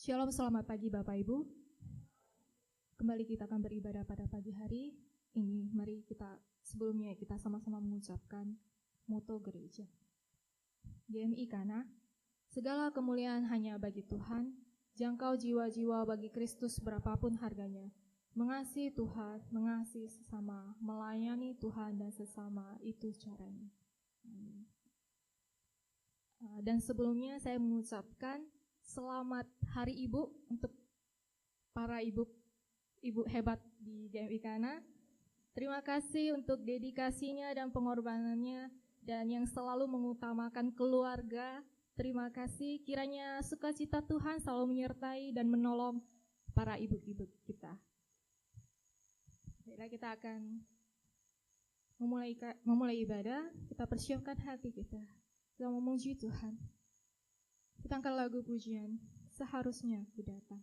Shalom, selamat pagi Bapak Ibu. Kembali kita akan beribadah pada pagi hari ini. Mari sebelumnya kita sama-sama mengucapkan moto gereja. GMI Kana, segala kemuliaan hanya bagi Tuhan, jangkau jiwa-jiwa bagi Kristus berapapun harganya. Mengasihi Tuhan, mengasihi sesama, melayani Tuhan dan sesama, itu caranya. Dan sebelumnya saya mengucapkan selamat Hari Ibu untuk para ibu hebat di GMI Kana. Terima kasih untuk dedikasinya dan pengorbanannya dan yang selalu mengutamakan keluarga. Terima kasih, kiranya sukacita Tuhan selalu menyertai dan menolong para ibu-ibu kita. Baiklah, kita akan memulai ibadah. Kita persiapkan hati kita memuji Tuhan. Kita angkat lagu pujian, seharusnya aku datang.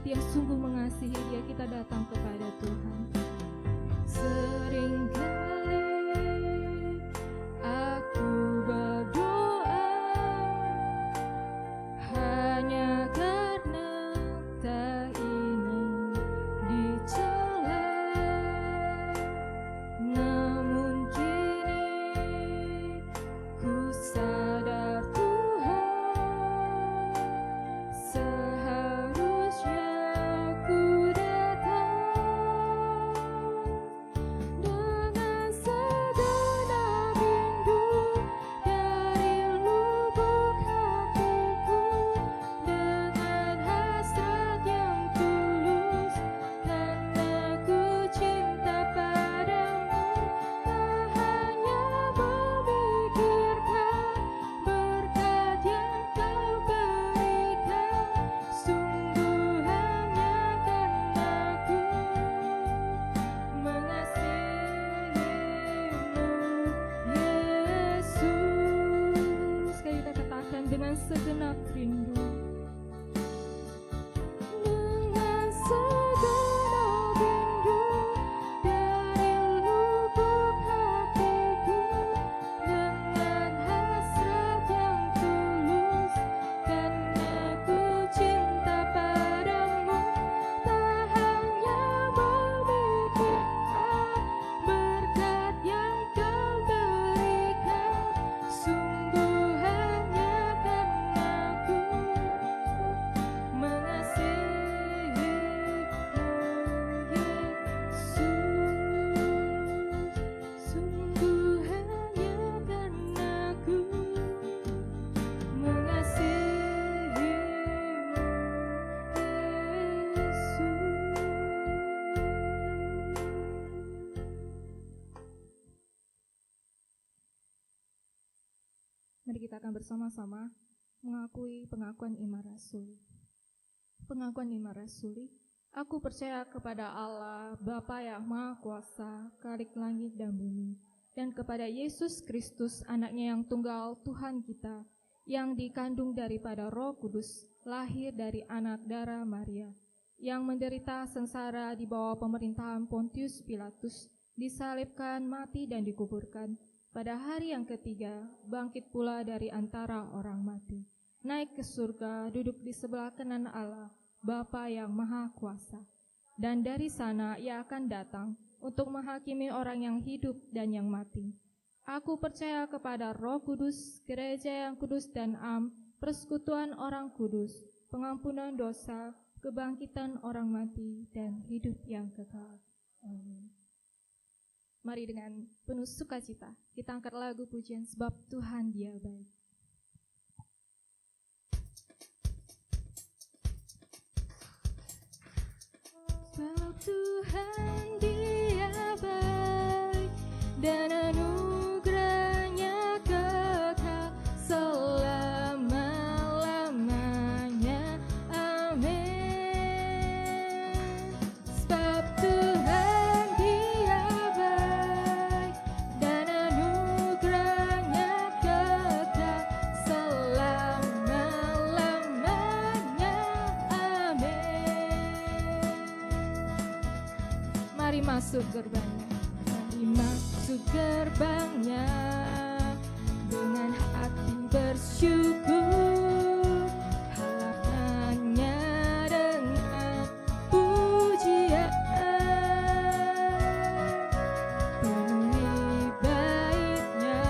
Yang sungguh mengasihi Dia, kita datang kepada Tuhan. Seringkali aku berdoa hanya karena tak ingin dicela, namun kini ku sadar dengan segenap rindu. Dengan segenap rindu dari lubuk hatiku, dengan hasrat yang tulus, karena ku cinta padamu, tak hanya memikirkan berkat yang kau berikan, sungguh hanya Mari kita akan bersama-sama mengakui pengakuan iman rasuli. Pengakuan iman rasuli. Aku percaya kepada Allah, Bapa yang Maha Kuasa, Khalik langit dan bumi, dan kepada Yesus Kristus, anaknya yang tunggal Tuhan kita, yang dikandung daripada Roh Kudus, lahir dari anak darah Maria, yang menderita sengsara di bawah pemerintahan Pontius Pilatus, disalibkan, mati dan dikuburkan. Pada hari yang ketiga, bangkit pula dari antara orang mati, naik ke surga, duduk di sebelah kanan Allah, Bapa yang Maha Kuasa. Dan dari sana ia akan datang untuk menghakimi orang yang hidup dan yang mati. Aku percaya kepada Roh Kudus, gereja yang kudus dan am, persekutuan orang kudus, pengampunan dosa, kebangkitan orang mati, dan hidup yang kekal. Amin. Mari dengan penuh sukacita kita angkat lagu pujian Sebab Tuhan Dia Baik. Sebab Tuhan Dia baik dan anugerahnya kekal selama-lamanya. Amin. Sebab Tuhan Dia baik dan anugerahnya kekal selama-lamanya. Amin. Mari masuk gerbangnya, mari masuk gerbangnya dengan hati bersyukur, halamannya dengan pujian, penuhi baitnya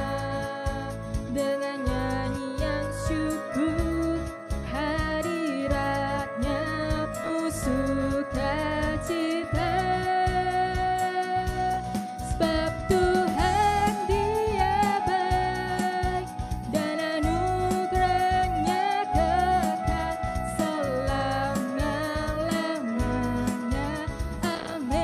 dengan nyanyian syukur, hadiratnya penuh sukacita. Sebab Tuhan Dia baik dan anugerahnya kekal selama-lamanya. Amin.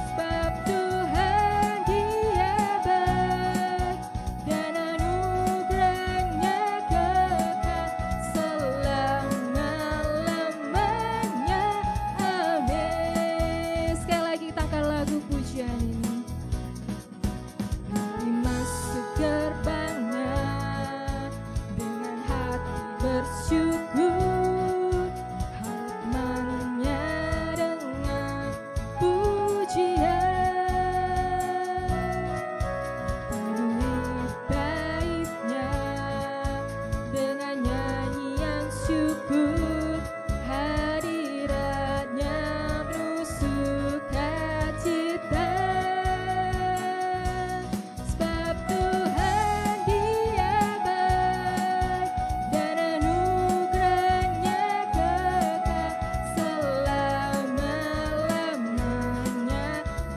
Sebab Tuhan Dia baik dan anugerahnya kekal selama-lamanya. Amin. Sekali lagi kita angkat lagu pujian ini. Mari masuk gerbangnya dengan hati bersyukur, halamannya dengan pujian, penuhi baitnya dengan nyanyian syukur, hadiratnya penuh sukacita. Sebab Tuhan Dia baik dan anugerahnya kekal selama-lamanya.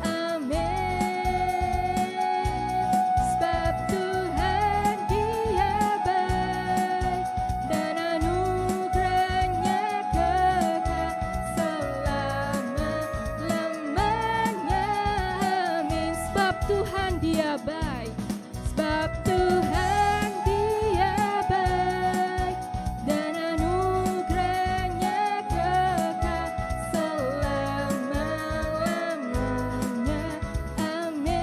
Amin. Sebab Tuhan Dia baik dan anugerahnya kekal selama-lamanya. Amin. Sebab Tuhan Dia baik, sebab Tuhan Dia baik dan anugerahnya kekal selama-lamanya. Amin.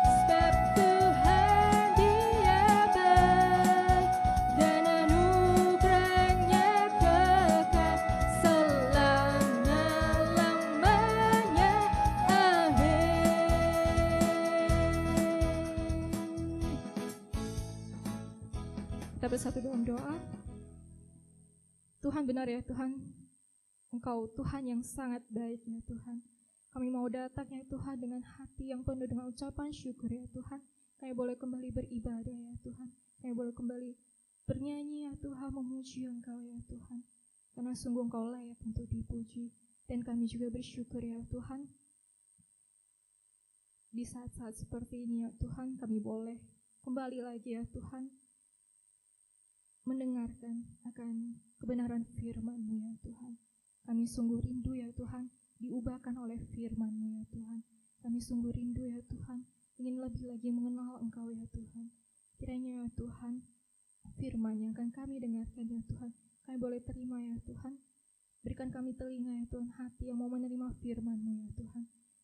Sebab Tuhan Dia baik dan anugerahnya kekal selama-lamanya. Amin. Kita bersatu dalam doa. Tuhan benar ya Tuhan, Engkau Tuhan yang sangat baik ya Tuhan. Kami mau datang ya Tuhan dengan hati yang penuh dengan ucapan syukur ya Tuhan. Kami boleh kembali beribadah ya Tuhan. Kami boleh kembali bernyanyi ya Tuhan, memuji Engkau ya Tuhan. Karena sungguh Engkau layak untuk dipuji. Dan kami juga bersyukur ya Tuhan. Di saat-saat seperti ini ya Tuhan, kami boleh kembali lagi ya Tuhan, mendengarkan akan kebenaran firman-Mu ya Tuhan. Kami sungguh rindu ya Tuhan, diubahkan oleh firman-Mu ya Tuhan. Kami sungguh rindu ya Tuhan, ingin lebih lagi mengenal Engkau ya Tuhan. Kiranya ya Tuhan, firman yang akan kami dengarkan ya Tuhan, kami boleh terima ya Tuhan. Berikan kami telinga ya Tuhan, hati yang mau menerima firman-Mu ya Tuhan.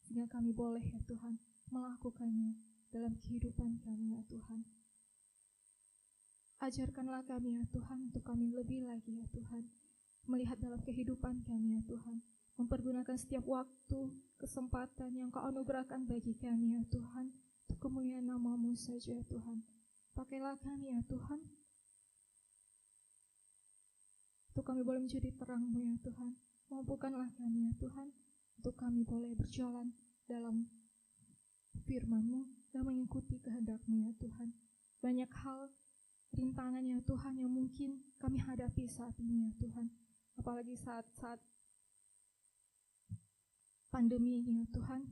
sehingga kami boleh ya Tuhan melakukannya dalam kehidupan kami ya Tuhan. Ajarkanlah kami ya Tuhan untuk kami lebih lagi ya Tuhan melihat dalam kehidupan kami ya Tuhan, mempergunakan setiap waktu, kesempatan yang Kau anugerahkan bagi kami ya Tuhan, untuk kemuliaan nama-Mu saja ya Tuhan. Pakailah kami ya Tuhan, untuk kami boleh menjadi terang-Mu ya Tuhan. Mampukanlah kami ya Tuhan, untuk kami boleh berjalan dalam firman-Mu dan mengikuti kehendak-Mu ya Tuhan. Banyak hal, rintangan ya Tuhan yang mungkin kami hadapi saat ini ya Tuhan. Apalagi saat-saat pandemi ini ya Tuhan.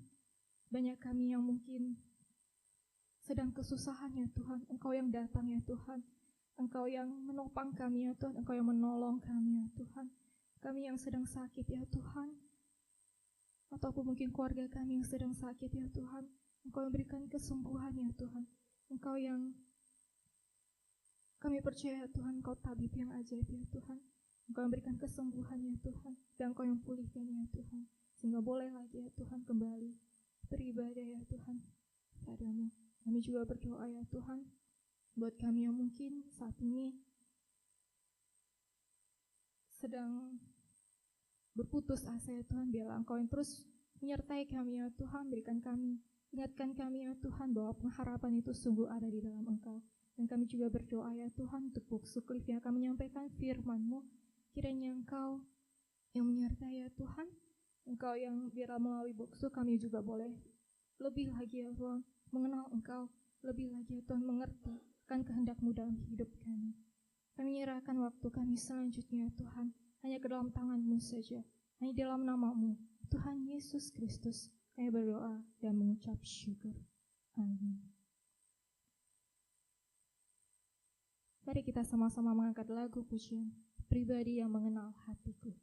Banyak kami yang mungkin sedang kesusahan ya Tuhan. Engkau yang datang ya Tuhan. Engkau yang menopang kami ya Tuhan. Engkau yang menolong kami ya Tuhan. Kami yang sedang sakit ya Tuhan. Ataupun mungkin keluarga kami yang sedang sakit ya Tuhan. Engkau yang berikan kesembuhan ya Tuhan. Engkau yang kami percaya ya Tuhan, Engkau tabib yang ajaib ya Tuhan. Engkau yang berikan kesembuhan ya Tuhan. Dan Engkau yang pulihkan ya Tuhan. Sehingga boleh lagi ya Tuhan kembali beribadah ya Tuhan padamu. Kami juga berdoa ya Tuhan buat kami yang mungkin saat ini sedang berputus asa ya Tuhan. Biarlah Engkau yang terus menyertai kami ya Tuhan. Berikan kami, ingatkan kami ya Tuhan bahwa pengharapan itu sungguh ada di dalam Engkau. Dan kami juga berdoa ya Tuhan untuk Buksu Cliff yang akan menyampaikan firman-Mu. Kiranya Engkau yang menyertai ya Tuhan. Engkau yang biarlah melalui Buksu kami juga boleh lebih lagi ya Tuhan mengenal Engkau. Lebih lagi ya Tuhan mengerti akan kehendak-Mu dalam hidup kami. Kami menyerahkan waktu kami selanjutnya ya Tuhan hanya ke dalam tangan-Mu saja. Hanya dalam nama-Mu Tuhan Yesus Kristus kami berdoa dan mengucap syukur. Amin. Mari kita sama-sama mengangkat lagu pujian Pribadi yang Mengenal Hatiku.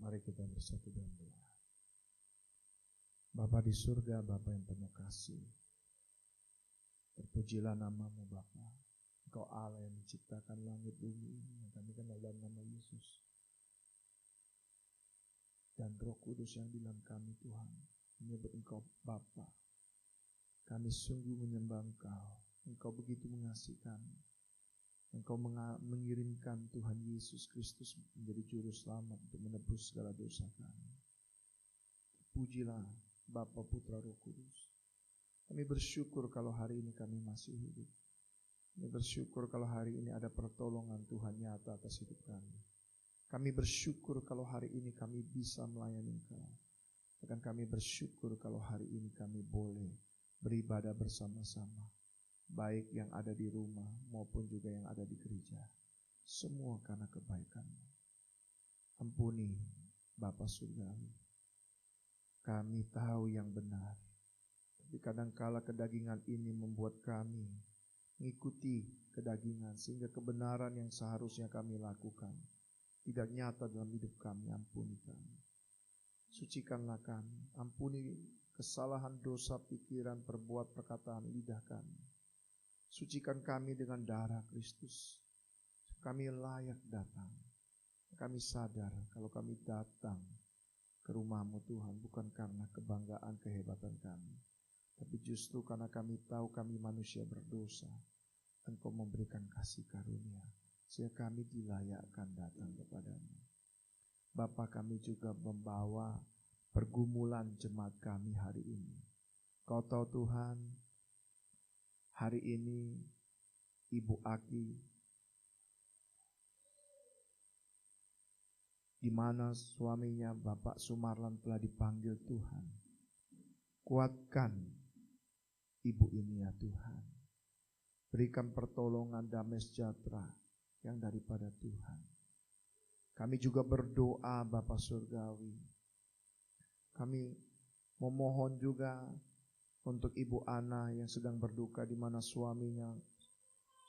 Mari kita bersatu dalam doa. Bapa di surga, Bapa yang penuh kasih, terpujilah nama-Mu Bapa. Engkau Allah yang menciptakan langit bumi ini, yang kami kenal dalam nama Yesus. Dan Roh Kudus yang di dalam kami Tuhan, menyebut Engkau Bapa. Kami sungguh menyembah Engkau. Engkau begitu mengasihi kami. Engkau mengirimkan Tuhan Yesus Kristus menjadi juru selamat untuk menebus segala dosa kami. Pujilah Bapa, Putra, Roh Kudus. Kami bersyukur kalau hari ini kami masih hidup. Kami bersyukur kalau hari ini ada pertolongan Tuhan nyata atas hidup kami. Kami bersyukur kalau hari ini kami bisa melayani Engkau. Bahkan kami bersyukur kalau hari ini kami boleh beribadah bersama-sama. Baik yang ada di rumah maupun juga yang ada di gereja. Semua karena kebaikan-Mu. Ampuni Bapa Surgawi. Kami tahu yang benar. Tapi kadangkala kedagingan ini membuat kami mengikuti kedagingan. Sehingga kebenaran yang seharusnya kami lakukan tidak nyata dalam hidup kami. Ampuni kami. Sucikanlah kami. Ampuni kesalahan, dosa, pikiran, perbuatan, perkataan, lidah kami. Sucikan kami dengan darah Kristus. Kami layak datang. Kami sadar kalau kami datang ke rumah-Mu Tuhan bukan karena kebanggaan, kehebatan kami. Tapi justru karena kami tahu kami manusia berdosa. Engkau memberikan kasih karunia. Sehingga kami dilayakkan datang kepada-Mu. Bapa, kami juga membawa pergumulan jemaat kami hari ini. Kau tahu Tuhan, hari ini Ibu Aki, di mana suaminya Bapak Sumarlan telah dipanggil Tuhan. Kuatkan ibu ini ya Tuhan. Berikan pertolongan damai sejahtera yang daripada Tuhan. Kami juga berdoa Bapa Surgawi. Kami memohon juga untuk Ibu Ana yang sedang berduka di mana suaminya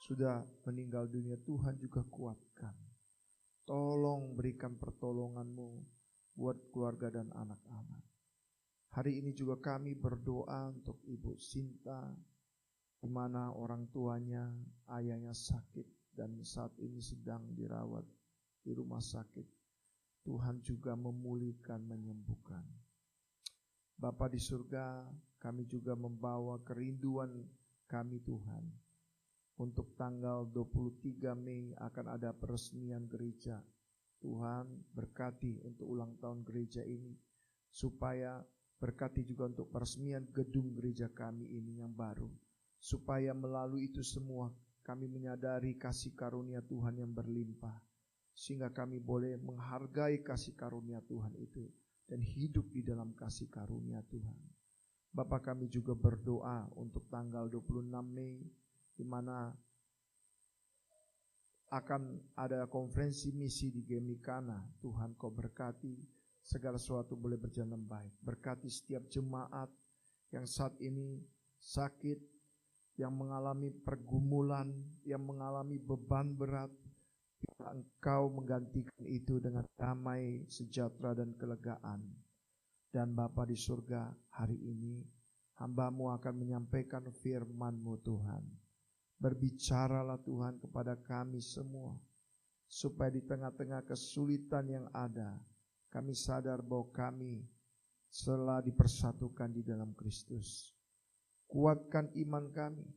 sudah meninggal dunia. Tuhan juga kuatkan. Tolong berikan pertolongan-Mu buat keluarga dan anak-anak. Hari ini juga kami berdoa untuk Ibu Sinta, di mana orang tuanya, ayahnya sakit dan saat ini sedang dirawat di rumah sakit. Tuhan juga memulihkan, menyembuhkan. Bapa di surga, kami juga membawa kerinduan kami Tuhan. Untuk tanggal 23 Mei akan ada peresmian gereja. Tuhan berkati untuk ulang tahun gereja ini. Supaya berkati juga untuk peresmian gedung gereja kami ini yang baru. Supaya melalui itu semua kami menyadari kasih karunia Tuhan yang berlimpah. Sehingga kami boleh menghargai kasih karunia Tuhan itu. Dan hidup di dalam kasih karunia Tuhan. Bapa, kami juga berdoa untuk tanggal 26 Mei. Di mana akan ada konferensi misi di Gemikana. Tuhan Kau berkati segala sesuatu boleh berjalan baik. Berkati setiap jemaat yang saat ini sakit, yang mengalami pergumulan, yang mengalami beban berat. Engkau menggantikan itu dengan damai, sejahtera dan kelegaan. Dan Bapa di surga, hari ini hamba-Mu akan menyampaikan firman-Mu Tuhan. Berbicaralah Tuhan kepada kami semua, supaya di tengah-tengah kesulitan yang ada, kami sadar bahwa kami telah dipersatukan di dalam Kristus. Kuatkan iman kami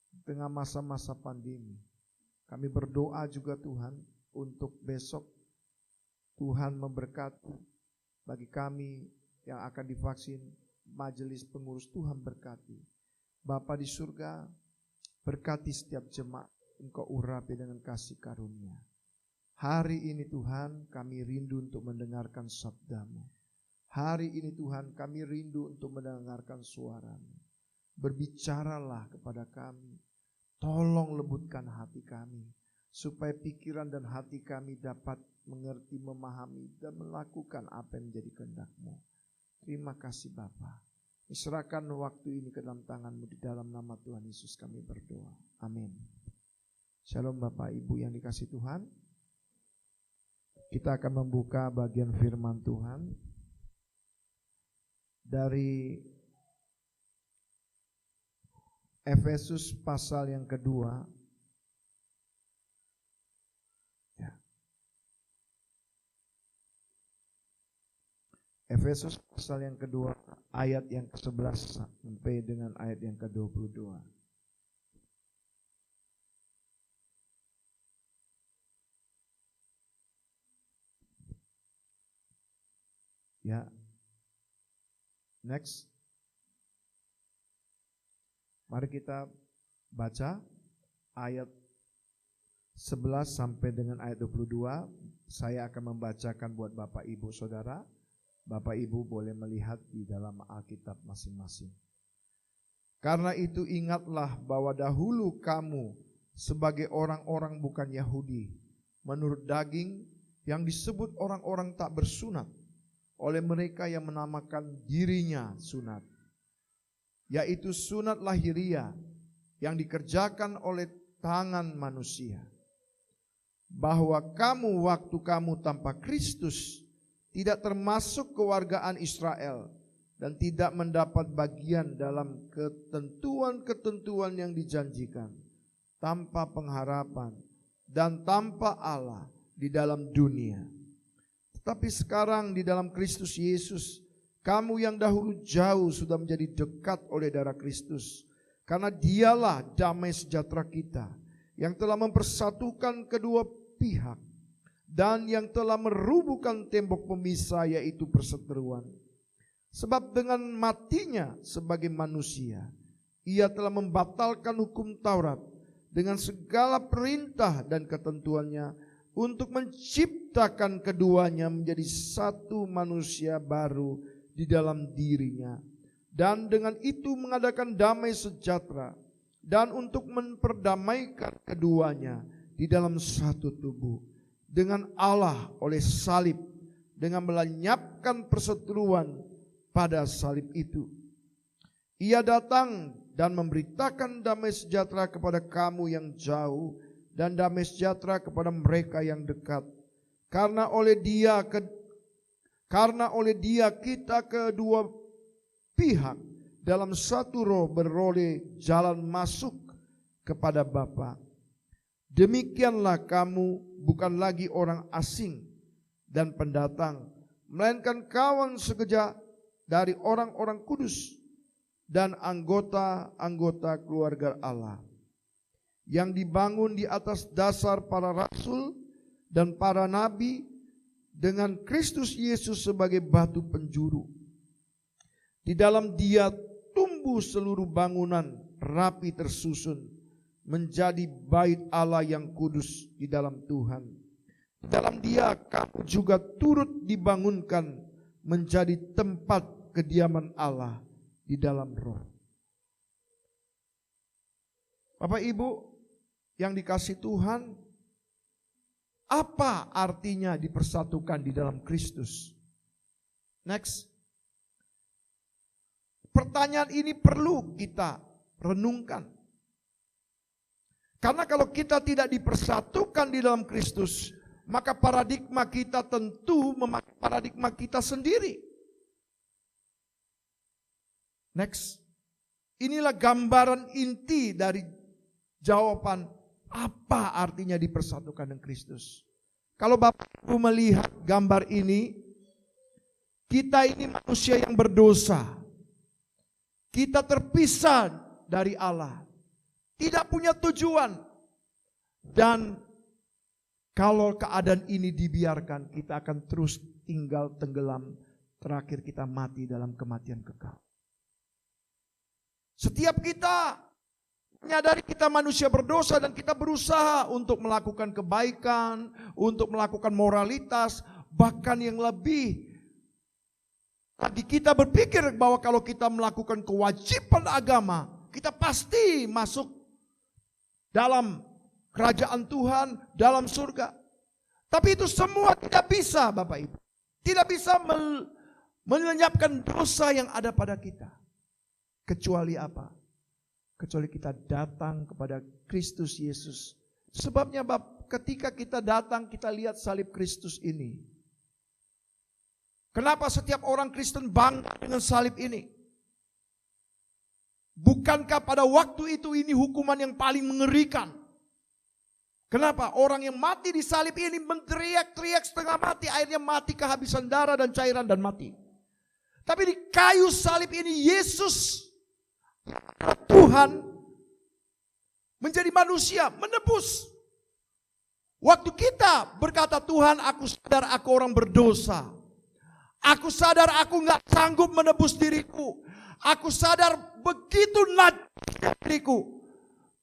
di tengah masa-masa pandemi. Kami berdoa juga Tuhan untuk besok Tuhan memberkati bagi kami yang akan divaksin, majelis pengurus Tuhan berkati. Bapa di surga, berkati setiap jemaat, Engkau urapi dengan kasih karunia. Hari ini Tuhan kami rindu untuk mendengarkan sabda-Mu. Hari ini Tuhan kami rindu untuk mendengarkan suara-Mu. Berbicaralah kepada kami. Tolong lembutkan hati kami. Supaya pikiran dan hati kami dapat mengerti, memahami dan melakukan apa yang menjadi kehendak-Mu. Terima kasih Bapa. Serahkan waktu ini ke dalam tangan-Mu, di dalam nama Tuhan Yesus kami berdoa. Amin. Shalom Bapak Ibu yang dikasihi Tuhan. Kita akan membuka bagian firman Tuhan dari Efesus pasal yang kedua. Ya. Efesus pasal yang kedua ayat yang ke-11 sampai dengan ayat yang ke-22. Ya. Next. Mari kita baca ayat 11 sampai dengan ayat 22. Saya akan membacakan buat Bapak Ibu Saudara. Bapak Ibu boleh melihat di dalam Alkitab masing-masing. Karena itu ingatlah bahwa dahulu kamu sebagai orang-orang bukan Yahudi, menurut daging yang disebut orang-orang tak bersunat, oleh mereka yang menamakan dirinya sunat, yaitu sunat lahiriah yang dikerjakan oleh tangan manusia. Bahwa kamu waktu kamu tanpa Kristus tidak termasuk kewargaan Israel dan tidak mendapat bagian dalam ketentuan-ketentuan yang dijanjikan, tanpa pengharapan dan tanpa Allah di dalam dunia. Tapi sekarang di dalam Kristus Yesus, kamu yang dahulu jauh sudah menjadi dekat oleh darah Kristus. Karena dialah damai sejahtera kita, yang telah mempersatukan kedua pihak, dan yang telah merubuhkan tembok pemisah, yaitu perseteruan. Sebab dengan matinya sebagai manusia, ia telah membatalkan hukum Taurat dengan segala perintah dan ketentuannya, untuk menciptakan keduanya menjadi satu manusia baru di dalam dirinya, dan dengan itu mengadakan damai sejahtera, dan untuk memperdamaikan keduanya di dalam satu tubuh dengan Allah oleh salib, dengan melenyapkan perseteruan pada salib itu. Ia datang dan memberitakan damai sejahtera kepada kamu yang jauh, dan damai sejahtera kepada mereka yang dekat. Karena oleh dia kita kedua pihak dalam satu roh beroleh jalan masuk kepada Bapa. Demikianlah kamu bukan lagi orang asing dan pendatang, melainkan kawan sekerja dari orang-orang kudus dan anggota-anggota keluarga Allah, yang dibangun di atas dasar para rasul dan para nabi, dengan Kristus Yesus sebagai batu penjuru. Di dalam Dia tumbuh seluruh bangunan rapi tersusun menjadi bait Allah yang kudus di dalam Tuhan. Di dalam Dia kamu juga turut dibangunkan menjadi tempat kediaman Allah di dalam Roh. Bapak Ibu yang dikasihi Tuhan, apa artinya dipersatukan di dalam Kristus? Next. Pertanyaan ini perlu kita renungkan. Karena kalau kita tidak dipersatukan di dalam Kristus, maka paradigma kita tentu memakai paradigma kita sendiri. Next. Inilah gambaran inti dari jawaban apa artinya dipersatukan dengan Kristus. Kalau Bapak Ibu melihat gambar ini, kita ini manusia yang berdosa. Kita terpisah dari Allah, tidak punya tujuan. Dan kalau keadaan ini dibiarkan, kita akan terus tinggal tenggelam. Terakhir kita mati dalam kematian kekal. Setiap kita menyadari kita manusia berdosa dan kita berusaha untuk melakukan kebaikan, untuk melakukan moralitas, bahkan yang lebih. Tadi kita berpikir bahwa kalau kita melakukan kewajiban agama, kita pasti masuk dalam kerajaan Tuhan, dalam surga. Tapi itu semua tidak bisa, Bapak Ibu. Tidak bisa melenyapkan dosa yang ada pada kita. Kecuali apa? Kecuali kita datang kepada Kristus Yesus. Sebabnya ketika kita datang kita lihat salib Kristus ini? Kenapa setiap orang Kristen bangga dengan salib ini? Bukankah pada waktu itu ini hukuman yang paling mengerikan? Kenapa? Orang yang mati di salib ini menteriak-teriak setengah mati, akhirnya mati kehabisan darah dan cairan dan mati. Tapi di kayu salib ini Yesus, Tuhan, menjadi manusia, menebus. Waktu kita berkata, Tuhan, aku sadar aku orang berdosa. Aku sadar aku gak sanggup menebus diriku. Aku sadar begitu najisnya diriku.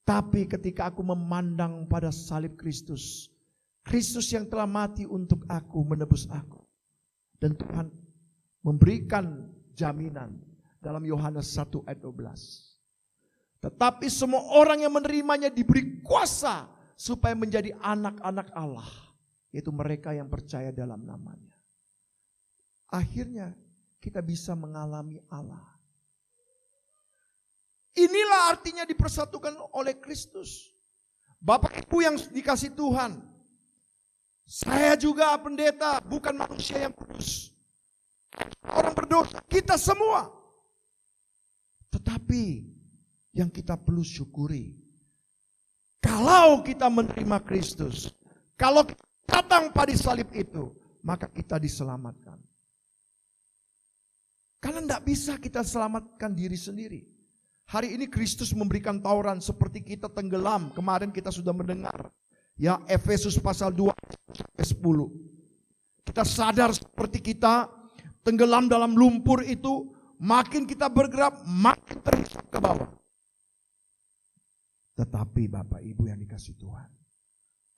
Tapi ketika aku memandang pada salib Kristus, Kristus yang telah mati untuk aku, menebus aku. Dan Tuhan memberikan jaminan dalam Yohanes 1 ayat 12. Tetapi semua orang yang menerimanya diberi kuasa supaya menjadi anak-anak Allah, yaitu mereka yang percaya dalam namanya. Akhirnya kita bisa mengalami Allah. Inilah artinya dipersatukan oleh Kristus. Bapak Ibu yang dikasih Tuhan, saya juga pendeta, bukan manusia yang kudus. Orang berdosa, kita semua. Tetapi yang kita perlu syukuri, kalau kita menerima Kristus, kalau kita datang pada salib itu, maka kita diselamatkan. Karena tidak bisa kita selamatkan diri sendiri. Hari ini Kristus memberikan tawaran seperti kita tenggelam. Kemarin kita sudah mendengar. Ya, Efesus pasal 2 sampai 10. Kita sadar seperti kita tenggelam dalam lumpur itu. Makin kita bergerak, makin terhisap ke bawah. Tetapi Bapak Ibu yang dikasih Tuhan,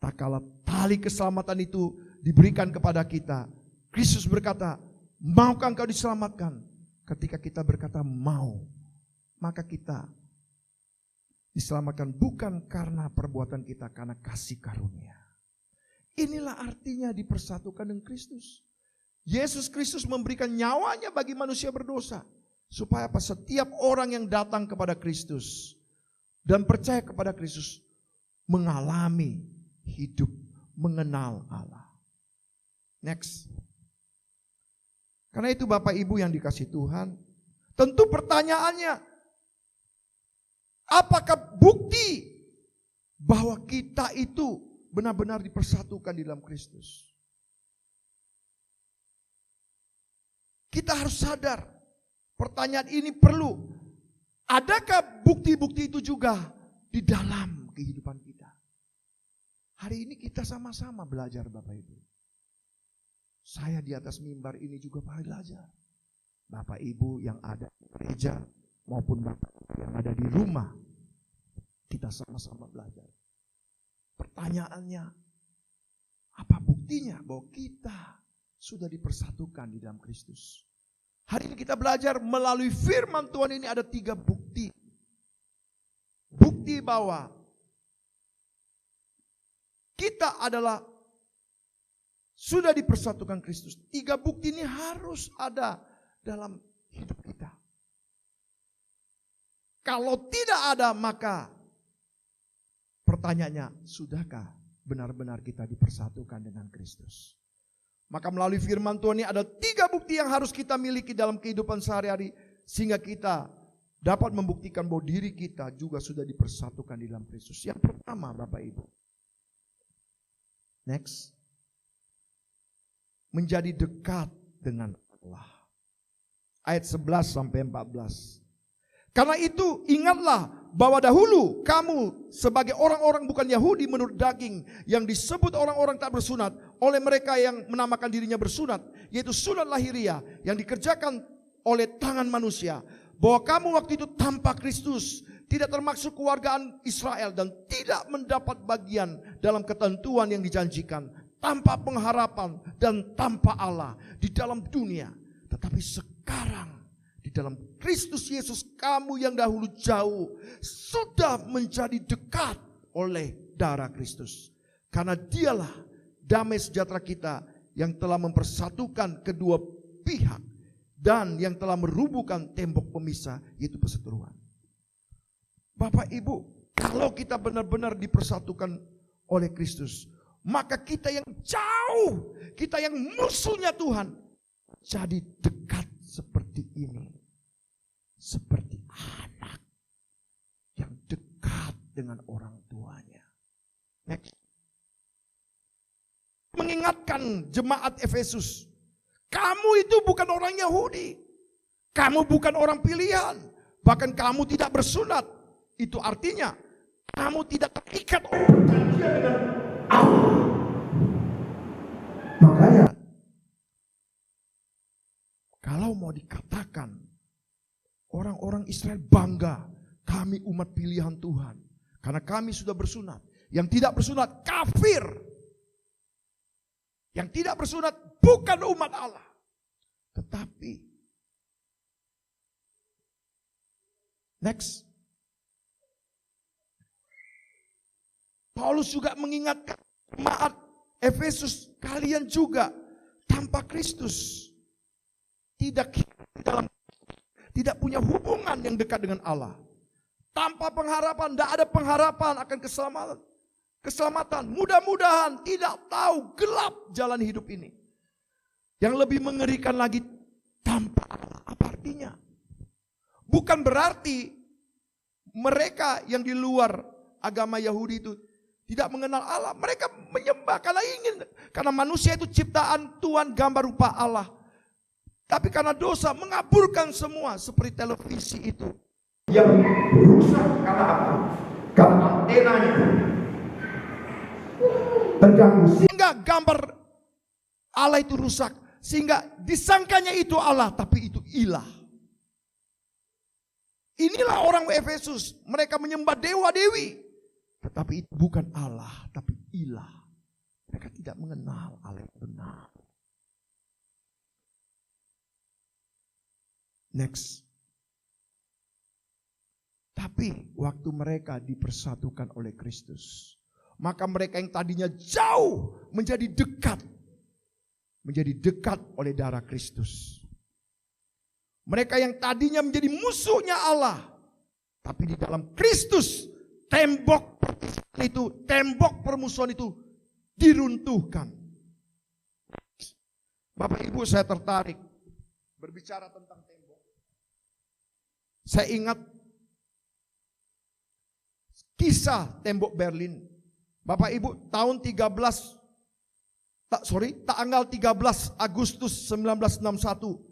tak kala tali keselamatan itu diberikan kepada kita, Kristus berkata, maukah engkau diselamatkan? Ketika kita berkata mau, maka kita diselamatkan bukan karena perbuatan kita, karena kasih karunia. Inilah artinya dipersatukan dengan Kristus. Yesus Kristus memberikan nyawanya bagi manusia berdosa. Supaya apa? Setiap orang yang datang kepada Kristus dan percaya kepada Kristus mengalami hidup, mengenal Allah. Next. Karena itu Bapak Ibu yang dikasih Tuhan, tentu pertanyaannya, apakah bukti bahwa kita itu benar-benar dipersatukan di dalam Kristus? Kita harus sadar, pertanyaan ini perlu. Adakah bukti-bukti itu juga di dalam kehidupan kita? Hari ini kita sama-sama belajar Bapak Ibu. Saya di atas mimbar ini juga belajar. Bapak Ibu yang ada di gereja maupun Bapak yang ada di rumah, kita sama-sama belajar. Pertanyaannya, apa buktinya bahwa kita sudah dipersatukan di dalam Kristus? Hari ini kita belajar melalui firman Tuhan ini ada 3 bukti. Bukti bahwa kita adalah sudah dipersatukan Kristus. 3 bukti ini harus ada dalam hidup kita. Kalau tidak ada, maka pertanyaannya, sudahkah benar-benar kita dipersatukan dengan Kristus? Maka melalui firman Tuhan ini ada 3 bukti yang harus kita miliki dalam kehidupan sehari-hari, sehingga kita dapat membuktikan bahwa diri kita juga sudah dipersatukan di dalam Kristus. Yang pertama Bapak Ibu, next, menjadi dekat dengan Allah. Ayat 11 sampai 14. Karena itu ingatlah bahwa dahulu kamu sebagai orang-orang bukan Yahudi menurut daging, yang disebut orang-orang tak bersunat oleh mereka yang menamakan dirinya bersunat, yaitu sunat lahiriah yang dikerjakan oleh tangan manusia, bahwa kamu waktu itu tanpa Kristus, tidak termasuk keluargaan Israel dan tidak mendapat bagian dalam ketentuan yang dijanjikan, tanpa pengharapan dan tanpa Allah di dalam dunia. Tetapi sekarang di dalam Kristus Yesus, kamu yang dahulu jauh sudah menjadi dekat oleh darah Kristus. Karena dialah damai sejahtera kita yang telah mempersatukan kedua pihak dan yang telah merubuhkan tembok pemisah, yaitu perseteruan. Bapak Ibu, kalau kita benar-benar dipersatukan oleh Kristus, maka kita yang jauh, kita yang musuhnya Tuhan, jadi dekat seperti ini. Seperti anak yang dekat dengan orang tuanya. Next. Mengingatkan jemaat Efesus, kamu itu bukan orang Yahudi, kamu bukan orang pilihan, bahkan kamu tidak bersunat. Itu artinya kamu tidak terikat oleh perjanjian dengan Allah. Makanya kalau mau dikatakan orang-orang Israel bangga, kami umat pilihan Tuhan karena kami sudah bersunat. Yang tidak bersunat kafir. Yang tidak bersunat bukan umat Allah. Tetapi next, Paulus juga mengingatkan jemaat Efesus, kalian juga tanpa Kristus tidak punya hubungan yang dekat dengan Allah. Tanpa pengharapan, tidak ada pengharapan akan keselamatan. Mudah-mudahan tidak tahu gelap jalan hidup ini. Yang lebih mengerikan lagi, tanpa Allah. Apa artinya? Bukan berarti mereka yang di luar agama Yahudi itu tidak mengenal Allah. Mereka menyembah karena ingin. Karena manusia itu ciptaan Tuhan, gambar rupa Allah. Tapi karena dosa mengaburkan semua. Seperti televisi itu yang rusak karena apa? Karena antenanya terganggu. Sehingga gambar Allah itu rusak. Sehingga disangkanya itu Allah, tapi itu ilah. Inilah orang Efesus. Mereka menyembah dewa-dewi. Tetapi itu bukan Allah, tapi ilah. Mereka tidak mengenal Allah yang benar. Next. Tapi waktu mereka dipersatukan oleh Kristus, maka mereka yang tadinya jauh menjadi dekat. Menjadi dekat oleh darah Kristus. Mereka yang tadinya menjadi musuhnya Allah, tapi di dalam Kristus tembok permusuhan itu diruntuhkan. Bapak Ibu, saya tertarik berbicara tentang tembok. Saya ingat kisah tembok Berlin. Bapak Ibu, tanggal 13 Agustus 1961,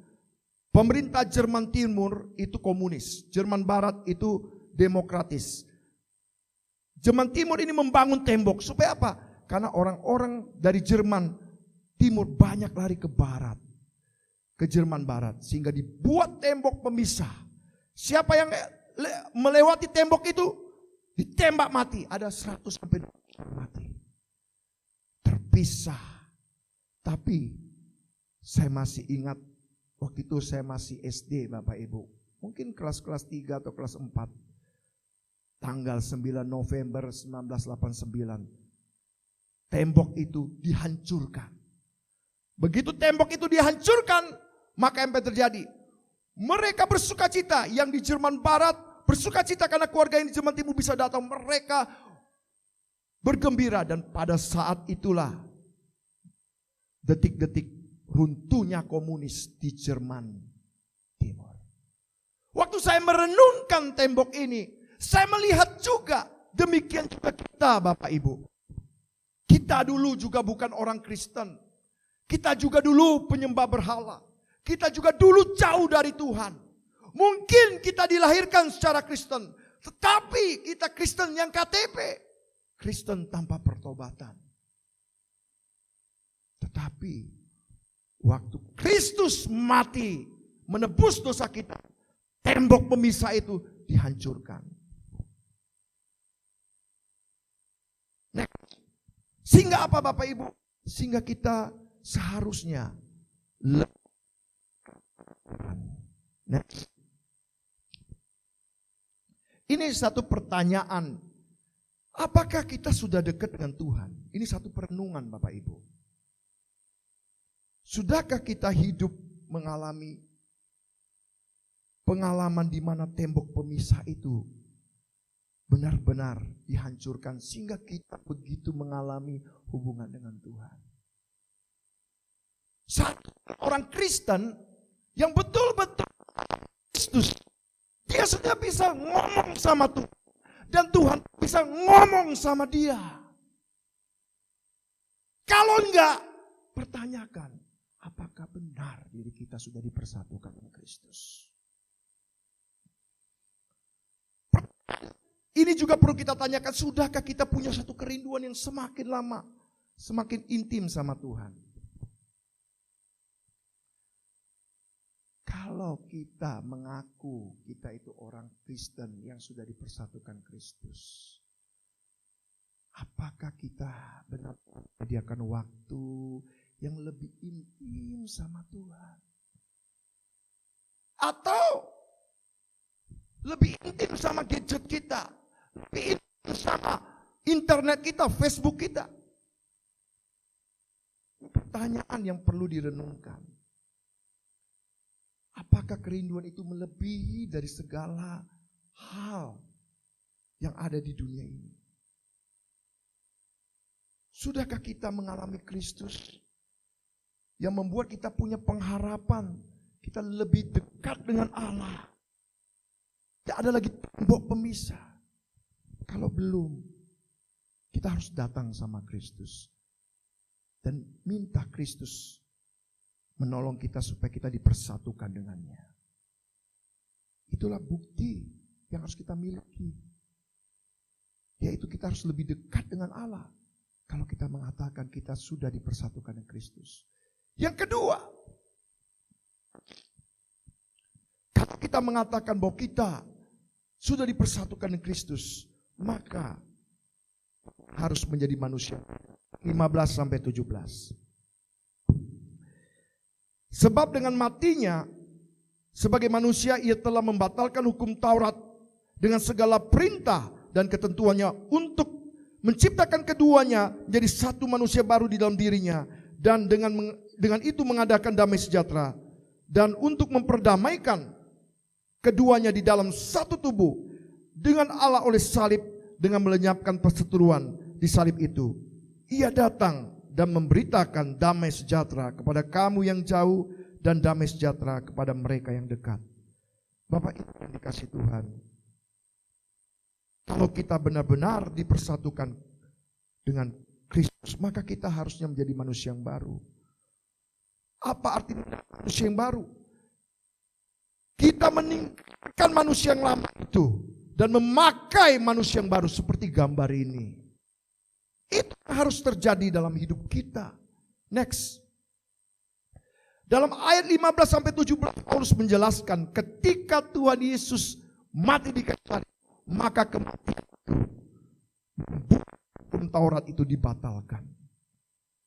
pemerintah Jerman Timur itu komunis, Jerman Barat itu demokratis. Jerman Timur ini membangun tembok supaya apa? Karena orang-orang dari Jerman Timur banyak lari ke barat, ke Jerman Barat, sehingga dibuat tembok pemisah. Siapa yang melewati tembok itu ditembak mati. Ada 100 sampai 200 mati. Terpisah. Tapi saya masih ingat waktu itu saya masih SD, Bapak Ibu. Mungkin kelas 3 atau kelas 4. Tanggal 9 November 1989. Tembok itu dihancurkan. Begitu tembok itu dihancurkan, maka apa yang terjadi? Mereka bersukacita, yang di Jerman Barat bersukacita karena keluarga yang di Jerman Timur bisa datang. Mereka bergembira, dan pada saat itulah detik-detik runtuhnya komunis di Jerman Timur. Waktu saya merenungkan tembok ini, saya melihat juga demikian juga kita, Bapak Ibu. Kita dulu juga bukan orang Kristen. Kita juga dulu penyembah berhala. Kita juga dulu jauh dari Tuhan. Mungkin kita dilahirkan secara Kristen, tetapi kita Kristen yang KTP. Kristen tanpa pertobatan. Tetapi waktu Kristus mati menebus dosa kita, tembok pemisah itu dihancurkan. Sehingga apa, Bapak Ibu? Sehingga kita seharusnya ini satu pertanyaan. Apakah kita sudah dekat dengan Tuhan? Ini satu perenungan, Bapak Ibu. Sudahkah kita hidup mengalami pengalaman di mana tembok pemisah itu benar-benar dihancurkan, sehingga kita begitu mengalami hubungan dengan Tuhan. Satu orang Kristen yang betul-betul Kristus, dia sudah bisa ngomong sama Tuhan. Dan Tuhan bisa ngomong sama dia. Kalau enggak, pertanyakan, apakah benar diri kita sudah dipersatukan dengan Kristus? Ini juga perlu kita tanyakan, sudahkah kita punya satu kerinduan yang semakin lama, semakin intim sama Tuhan? Kalau kita mengaku kita itu orang Kristen yang sudah dipersatukan Kristus, apakah kita benar-benar menyediakan waktu yang lebih intim sama Tuhan? Atau lebih intim sama gadget kita, lebih intim sama internet kita, Facebook kita? Pertanyaan yang perlu direnungkan. Apakah kerinduan itu melebihi dari segala hal yang ada di dunia ini? Sudahkah kita mengalami Kristus yang membuat kita punya pengharapan kita lebih dekat dengan Allah? Tidak ada lagi tembok pemisah. Kalau belum, kita harus datang sama Kristus dan minta Kristus menolong kita supaya kita dipersatukan dengannya. Itulah bukti yang harus kita miliki. Yaitu kita harus lebih dekat dengan Allah. Kalau kita mengatakan kita sudah dipersatukan dengan Kristus. Yang kedua, kalau kita mengatakan bahwa kita sudah dipersatukan dengan Kristus, maka harus menjadi manusia. 15-17. Sebab dengan matinya sebagai manusia ia telah membatalkan hukum Taurat dengan segala perintah dan ketentuannya untuk menciptakan keduanya jadi satu manusia baru di dalam dirinya, dan dengan itu mengadakan damai sejahtera, dan untuk memperdamaikan keduanya di dalam satu tubuh dengan Allah oleh salib, dengan melenyapkan perseteruan di salib itu. Ia datang dan memberitakan damai sejahtera kepada kamu yang jauh dan damai sejahtera kepada mereka yang dekat. Bapak Ibu yang dikasihi Tuhan, kalau kita benar-benar dipersatukan dengan Kristus, maka kita harusnya menjadi manusia yang baru. Apa arti manusia yang baru? Kita meninggalkan manusia yang lama itu dan memakai manusia yang baru seperti gambar ini. Itu harus terjadi dalam hidup kita. Next. Dalam ayat 15-17 Paulus menjelaskan ketika Tuhan Yesus mati di kayu salib, maka kematian itu, hukum Taurat itu dibatalkan.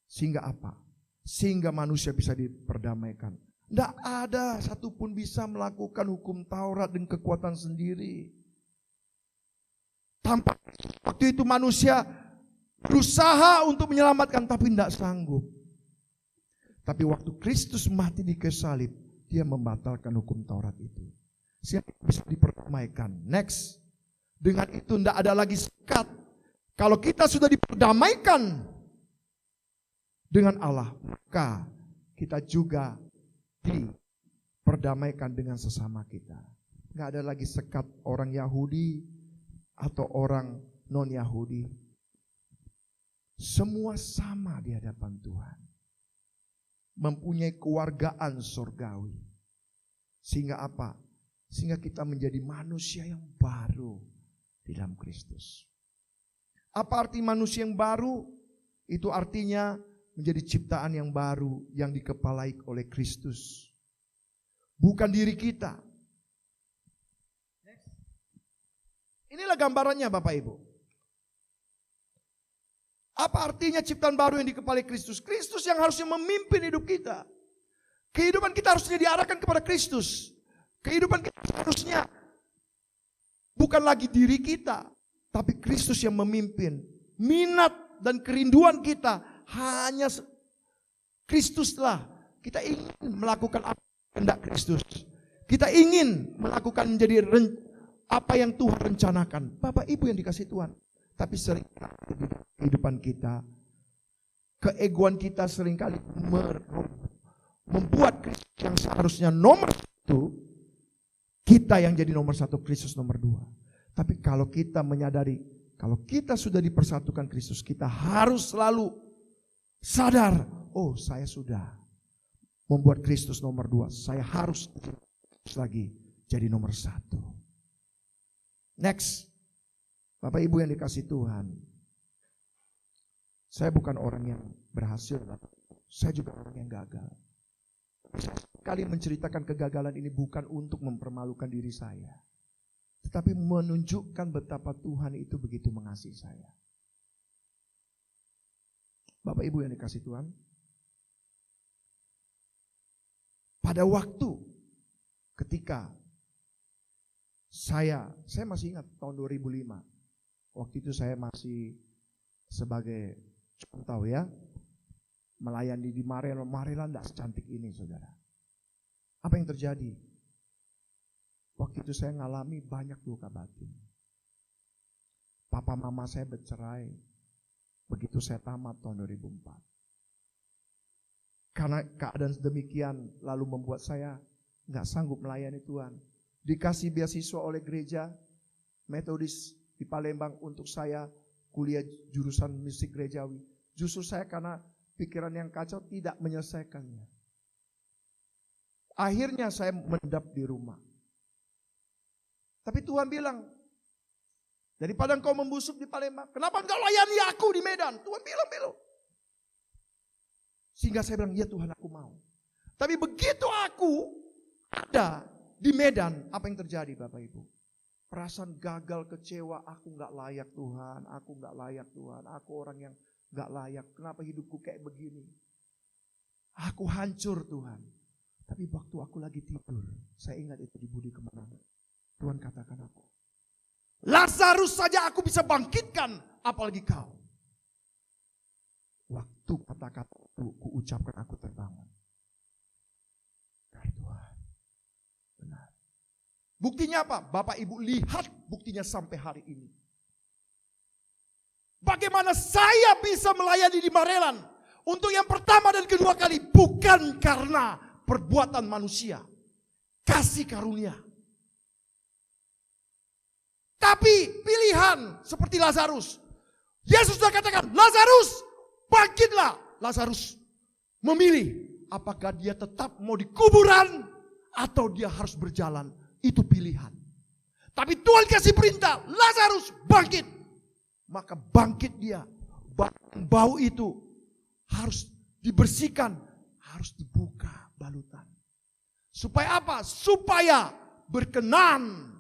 Sehingga apa? Sehingga manusia bisa diperdamaikan. Tidak ada satupun bisa melakukan hukum Taurat dengan kekuatan sendiri. Tanpa waktu itu manusia berusaha untuk menyelamatkan tapi tidak sanggup. Tapi waktu Kristus mati di kayu salib, dia membatalkan hukum Taurat itu. Sehingga bisa diperdamaikan. Next. Dengan itu tidak ada lagi sekat. Kalau kita sudah diperdamaikan dengan Allah, maka kita juga diperdamaikan dengan sesama kita. Tidak ada lagi sekat orang Yahudi atau orang non-Yahudi. Semua sama di hadapan Tuhan. Mempunyai kewargaan surgawi. Sehingga apa? Sehingga kita menjadi manusia yang baru di dalam Kristus. Apa arti manusia yang baru? Itu artinya menjadi ciptaan yang baru yang dikepalai oleh Kristus. Bukan diri kita. Inilah gambarannya Bapak Ibu. Apa artinya ciptaan baru yang dikepalai Kristus? Kristus yang harusnya memimpin hidup kita. Kehidupan kita harusnya diarahkan kepada Kristus. Kehidupan kita harusnya bukan lagi diri kita, tapi Kristus yang memimpin. Minat dan kerinduan kita hanya Kristuslah. Kita ingin melakukan apa kehendak Kristus. Kita ingin melakukan menjadi apa yang Tuhan rencanakan. Bapak Ibu yang dikasihi Tuhan. Tapi sering di kehidupan kita, keegoan kita seringkali membuat Kristus yang seharusnya nomor 1, kita yang jadi nomor 1, Kristus nomor 2. Tapi kalau kita menyadari, kalau kita sudah dipersatukan Kristus, kita harus selalu sadar, oh saya sudah membuat Kristus nomor 2. Saya harus lagi jadi nomor 1. Next, Bapak Ibu yang dikasih Tuhan, saya bukan orang yang berhasil, saya juga orang yang gagal. Saya sekali menceritakan kegagalan ini bukan untuk mempermalukan diri saya, tetapi menunjukkan betapa Tuhan itu begitu mengasihi saya. Bapak Ibu yang dikasih Tuhan, pada waktu ketika saya masih ingat tahun 2005, waktu itu saya masih sebagai contoh ya, melayani di Marelan tidak secantik ini saudara. Apa yang terjadi? Waktu itu saya ngalami banyak luka batin. Papa mama saya bercerai begitu saya tamat tahun 2004. Karena keadaan demikian lalu membuat saya nggak sanggup melayani Tuhan. Dikasih beasiswa oleh gereja Metodis di Palembang untuk saya kuliah jurusan musik gerejawi. Justru saya karena pikiran yang kacau tidak menyelesaikannya. Akhirnya saya mendap di rumah. Tapi Tuhan bilang, daripada engkau membusuk di Palembang, kenapa engkau layani aku di Medan? Tuhan bilang belum. Sehingga saya bilang, ya Tuhan aku mau. Tapi begitu aku ada di Medan, apa yang terjadi Bapak Ibu? Perasaan gagal, kecewa, aku gak layak Tuhan, aku gak layak Tuhan, aku orang yang gak layak, kenapa hidupku kayak begini? Aku hancur Tuhan. Tapi waktu aku lagi tidur, saya ingat itu di Budi Kemenangan. Tuhan katakan aku, Lazarus saja aku bisa bangkitkan, apalagi kau. Waktu kata-kata itu kuucapkan aku terbangun. Tuhan, benar. Buktinya apa? Bapak Ibu lihat buktinya sampai hari ini. Bagaimana saya bisa melayani di Marelan untuk yang pertama dan kedua kali bukan karena perbuatan manusia, kasih karunia. Tapi pilihan seperti Lazarus. Yesus sudah katakan, Lazarus, bangkitlah. Lazarus memilih apakah dia tetap mau di kuburan atau dia harus berjalan. Itu pilihan. Tapi Tuhan kasih perintah, Lazarus bangkit. Maka bangkit dia. Bau itu harus dibersihkan, harus dibuka balutan. Supaya apa? Supaya berkenan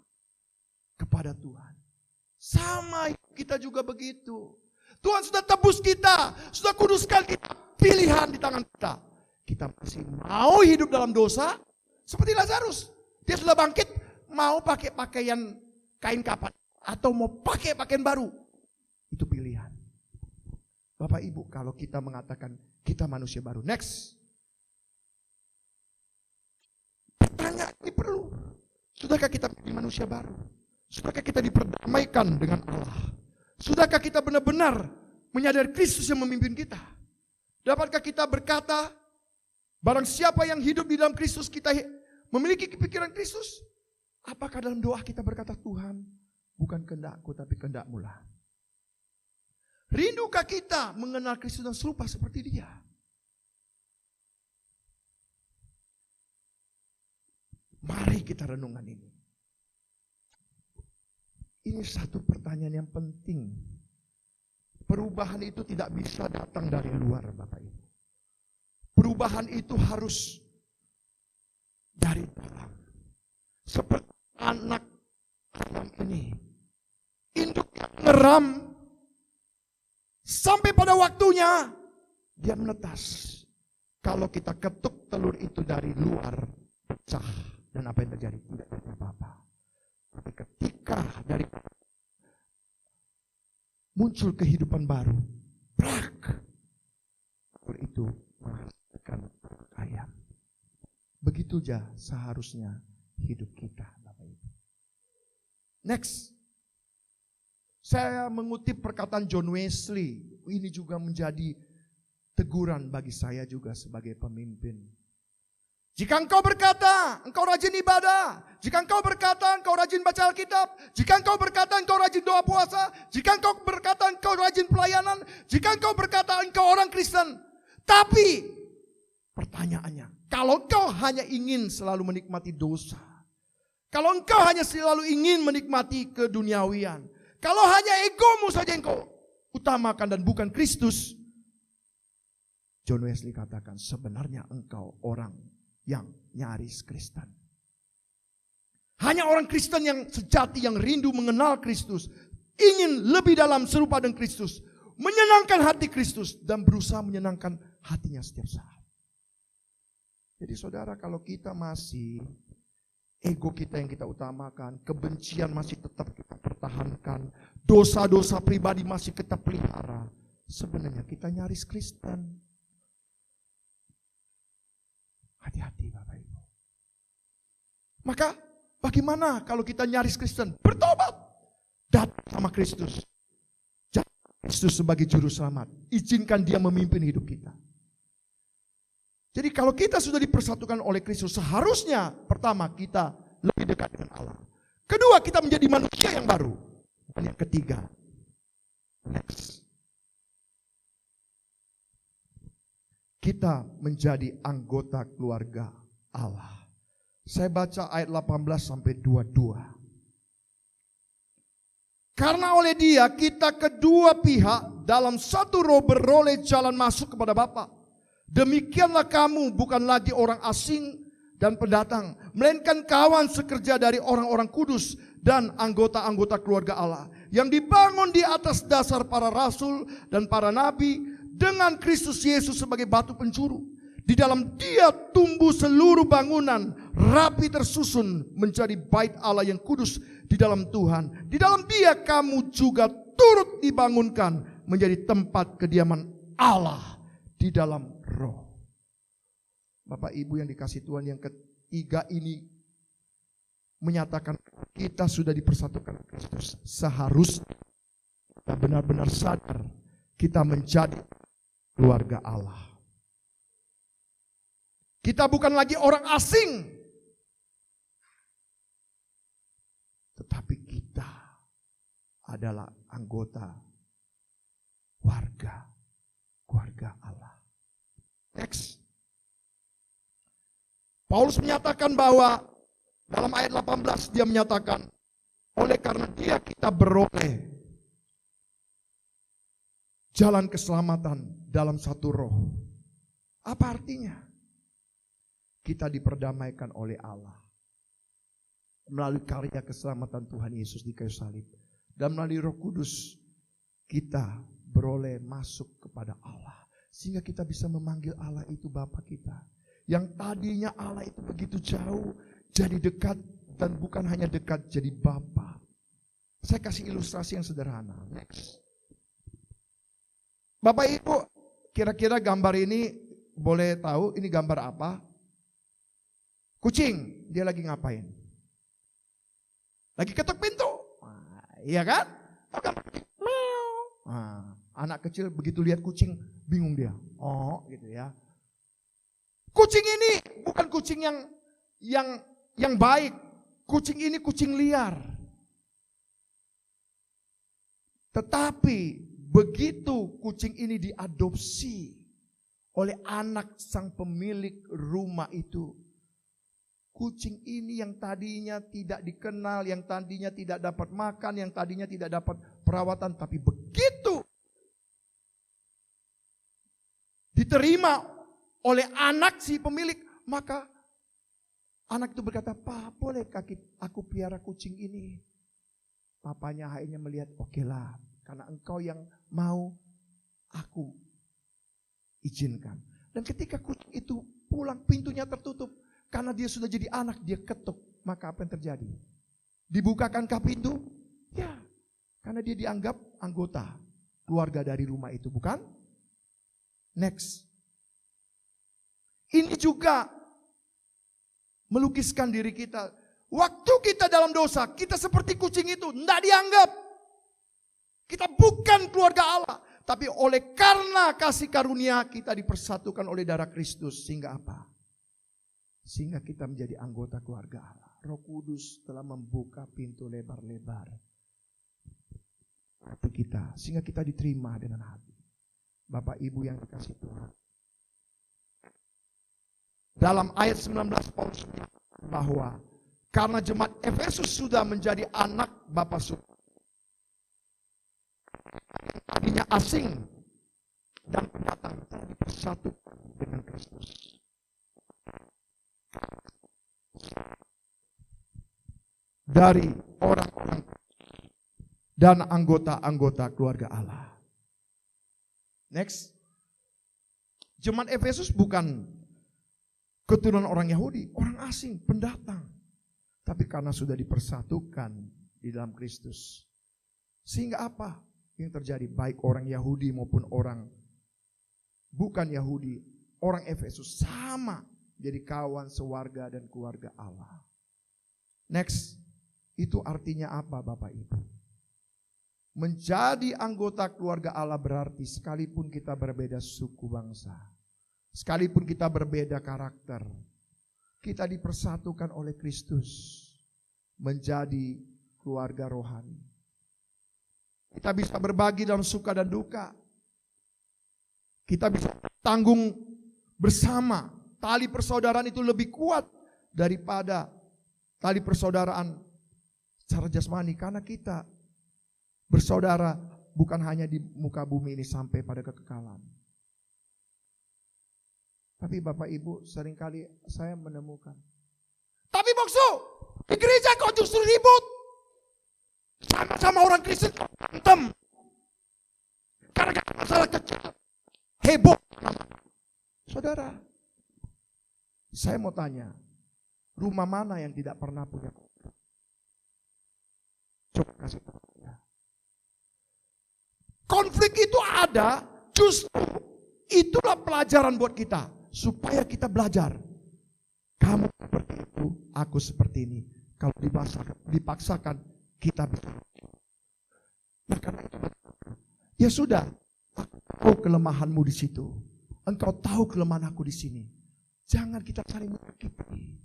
kepada Tuhan. Sama kita juga begitu. Tuhan sudah tebus kita, sudah kuduskan kita. Pilihan di tangan kita. Kita masih mau hidup dalam dosa seperti Lazarus. Dia sudah bangkit, mau pakai pakaian kain kapan atau mau pakai pakaian baru. Itu pilihan. Bapak Ibu, kalau kita mengatakan kita manusia baru. Next. Pertanyaan ini perlu. Sudahkah kita menjadi manusia baru? Sudahkah kita diperdamaikan dengan Allah? Sudahkah kita benar-benar menyadari Kristus yang memimpin kita? Dapatkah kita berkata, barang siapa yang hidup di dalam Kristus, kita memiliki pikiran Kristus? Apakah dalam doa kita berkata, Tuhan, bukan kehendakku tapi kehendak-Mu lah. Rindukah kita mengenal Kristus dan serupa seperti Dia? Mari kita renungkan ini. Ini satu pertanyaan yang penting. Perubahan itu tidak bisa datang dari luar, Bapak Ibu. Perubahan itu harus dari dalam. Seperti anak Adam ini. Induk yang ngeram. Sampai pada waktunya dia menetas. Kalau kita ketuk telur itu dari luar, pecah. Dan apa yang terjadi? Tidak ada apa-apa. Tapi ketika dari muncul kehidupan baru, prak, telur itu menghasilkan ayam. Begitu saja seharusnya hidup kita, Bapak Ibu. Next. Saya mengutip perkataan John Wesley. Ini juga menjadi teguran bagi saya juga sebagai pemimpin. Jika engkau berkata, engkau rajin ibadah. Jika engkau berkata, engkau rajin baca Alkitab. Jika engkau berkata, engkau rajin doa puasa. Jika engkau berkata, engkau rajin pelayanan. Jika engkau berkata, engkau orang Kristen. Tapi, pertanyaannya, kalau engkau hanya ingin selalu menikmati dosa. Kalau engkau hanya selalu ingin menikmati keduniawian. Kalau hanya egomu saja yang engkau utamakan dan bukan Kristus. John Wesley katakan, sebenarnya engkau orang yang nyaris Kristen. Hanya orang Kristen yang sejati, yang rindu mengenal Kristus, ingin lebih dalam serupa dengan Kristus, menyenangkan hati Kristus, dan berusaha menyenangkan hatinya setiap saat. Jadi saudara, kalau kita masih ego kita yang kita utamakan, kebencian masih tetap kita pertahankan, dosa-dosa pribadi masih kita pelihara, sebenarnya kita nyaris Kristen. Hati-hati Bapak Ibu. Maka bagaimana kalau kita nyaris Kristen? Bertobat. Datang sama Kristus. Jadi Kristus sebagai juru selamat. Izinkan dia memimpin hidup kita. Jadi kalau kita sudah dipersatukan oleh Kristus, seharusnya pertama kita lebih dekat dengan Allah. Kedua, kita menjadi manusia yang baru. Dan yang ketiga, next, kita menjadi anggota keluarga Allah. Saya baca ayat 18 sampai 22. Karena oleh Dia kita kedua pihak dalam satu roh beroleh jalan masuk kepada Bapa. Demikianlah kamu bukan lagi orang asing dan pendatang, melainkan kawan sekerja dari orang-orang kudus dan anggota-anggota keluarga Allah yang dibangun di atas dasar para rasul dan para nabi, dengan Kristus Yesus sebagai batu penjuru. Di dalam Dia tumbuh seluruh bangunan rapi tersusun menjadi bait Allah yang kudus di dalam Tuhan. Di dalam Dia kamu juga turut dibangunkan menjadi tempat kediaman Allah di dalam Roh. Bapak Ibu yang dikasihi Tuhan, yang ketiga ini menyatakan kita sudah dipersatukan Kristus. Seharusnya kita benar-benar sadar kita menjadi keluarga Allah. Kita bukan lagi orang asing, tetapi kita adalah anggota keluarga Allah. Next. Paulus menyatakan bahwa dalam ayat 18 dia menyatakan, oleh karena Dia kita beroleh jalan keselamatan dalam satu roh. Apa artinya? Kita diperdamaikan oleh Allah melalui karya keselamatan Tuhan Yesus di kayu salib. Dan melalui Roh Kudus kita beroleh masuk kepada Allah. Sehingga kita bisa memanggil Allah itu Bapa kita. Yang tadinya Allah itu begitu jauh, jadi dekat, dan bukan hanya dekat, jadi Bapa. Saya kasih ilustrasi yang sederhana. Next. Bapak Ibu, kira-kira gambar ini boleh tahu ini gambar apa? Kucing, dia lagi ngapain? Lagi ketuk pintu. Nah, iya kan? Nah, anak kecil begitu lihat kucing, bingung dia. Oh, gitu ya. Kucing ini bukan kucing yang baik. Kucing ini kucing liar. Tetapi begitu kucing ini diadopsi oleh anak sang pemilik rumah itu, kucing ini yang tadinya tidak dikenal, yang tadinya tidak dapat makan, yang tadinya tidak dapat perawatan, tapi begitu diterima oleh anak si pemilik, maka anak itu berkata, "Pak, bolehkah aku piara kucing ini?" Papanya akhirnya melihat, "Okelah, karena engkau yang mau, aku izinkan." Dan ketika kucing itu pulang, pintunya tertutup. Karena dia sudah jadi anak, dia ketuk. Maka apa yang terjadi? Dibukakankah pintu? Ya, karena dia dianggap anggota keluarga dari rumah itu, bukan? Next. Ini juga melukiskan diri kita. Waktu kita dalam dosa, kita seperti kucing itu, tidak dianggap. Kita bukan keluarga Allah. Tapi oleh karena kasih karunia kita dipersatukan oleh darah Kristus. Sehingga apa? Sehingga kita menjadi anggota keluarga Allah. Roh Kudus telah membuka pintu lebar-lebar hati kita. Sehingga kita diterima dengan hati. Bapak Ibu yang dikasih Tuhan. Dalam ayat 19 Paulus bahwa karena jemaat Efesus sudah menjadi anak Bapa surga. Tadinya asing dan pendatang telah dipersatukan dengan Kristus. Dari orang-orang dan anggota-anggota keluarga Allah. Next. Jemaat Efesus bukan keturunan orang Yahudi, orang asing, pendatang. Tapi karena sudah dipersatukan di dalam Kristus. Sehingga apa yang terjadi? Baik orang Yahudi maupun orang bukan Yahudi, orang Efesus sama jadi kawan, sewarga dan keluarga Allah. Next, itu artinya apa Bapak Ibu? Menjadi anggota keluarga Allah berarti sekalipun kita berbeda suku bangsa, sekalipun kita berbeda karakter, kita dipersatukan oleh Kristus menjadi keluarga rohani. Kita bisa berbagi dalam suka dan duka. Kita bisa tanggung bersama. Tali persaudaraan itu lebih kuat daripada tali persaudaraan secara jasmani. Karena kita bersaudara bukan hanya di muka bumi ini sampai pada kekekalan. Tapi Bapak Ibu seringkali saya menemukan. Tapi Boksu, di gereja kok justru ribut. Sama-sama orang Kristen berantem. Karena masalah kecil. Heboh. Saudara, saya mau tanya. Rumah mana yang tidak pernah punya konflik? Coba kasih tahu. Konflik itu ada, justru itulah pelajaran buat kita. Supaya kita belajar. Kamu seperti itu, aku seperti ini. Kalau dipaksakan, kita bisa. Nah karena itu, ya sudah, aku tahu kelemahanmu di situ. Engkau tahu kelemahan aku di sini. Jangan kita saling menyakiti.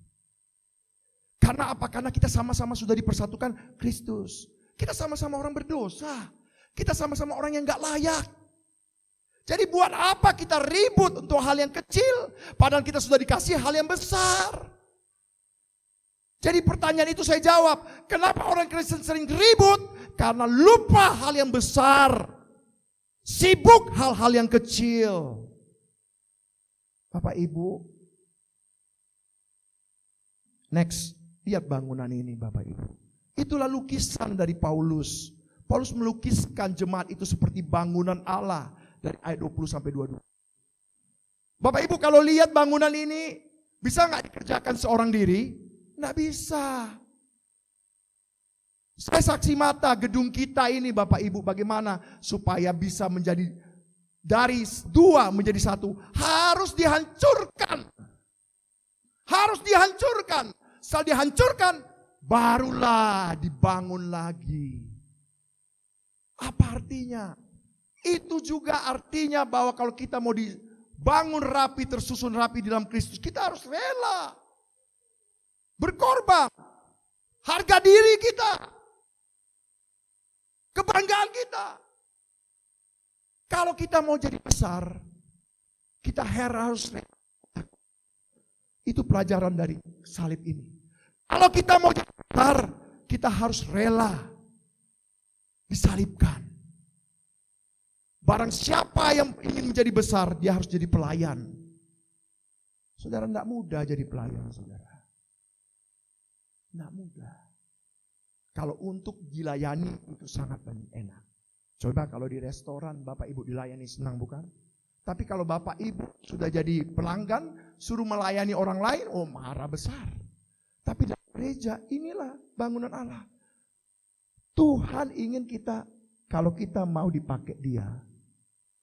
Karena apa? Karena kita sama-sama sudah dipersatukan Kristus. Kita sama-sama orang berdosa. Kita sama-sama orang yang gak layak. Jadi buat apa kita ribut untuk hal yang kecil, padahal kita sudah dikasih hal yang besar. Jadi pertanyaan itu saya jawab, kenapa orang Kristen sering ribut? Karena lupa hal yang besar. Sibuk hal-hal yang kecil. Bapak Ibu. Next, lihat bangunan ini Bapak Ibu. Itulah lukisan dari Paulus. Paulus melukiskan jemaat itu seperti bangunan Allah. Dari ayat 20 sampai 22. Bapak Ibu kalau lihat bangunan ini, bisa gak dikerjakan seorang diri? Nggak bisa. Saya saksi mata gedung kita ini Bapak Ibu bagaimana supaya bisa menjadi dari dua menjadi satu. Harus dihancurkan. Harus dihancurkan. Setelah dihancurkan, barulah dibangun lagi. Apa artinya? Itu juga artinya bahwa kalau kita mau dibangun rapi, tersusun rapi di dalam Kristus, kita harus rela. Berkorban. Harga diri kita. Kebanggaan kita. Kalau kita mau jadi besar, kita harus rela. Itu pelajaran dari salib ini. Kalau kita mau jadi besar, kita harus rela disalibkan. Barang siapa yang ingin menjadi besar, dia harus jadi pelayan. Saudara, tidak mudah jadi pelayan, saudara. Tidak mudah. Kalau untuk dilayani itu sangat enak. Coba kalau di restoran Bapak Ibu dilayani senang bukan? Tapi kalau Bapak Ibu sudah jadi pelanggan, suruh melayani orang lain, oh marah besar. Tapi dalam gereja inilah bangunan Allah. Tuhan ingin kita, kalau kita mau dipakai Dia,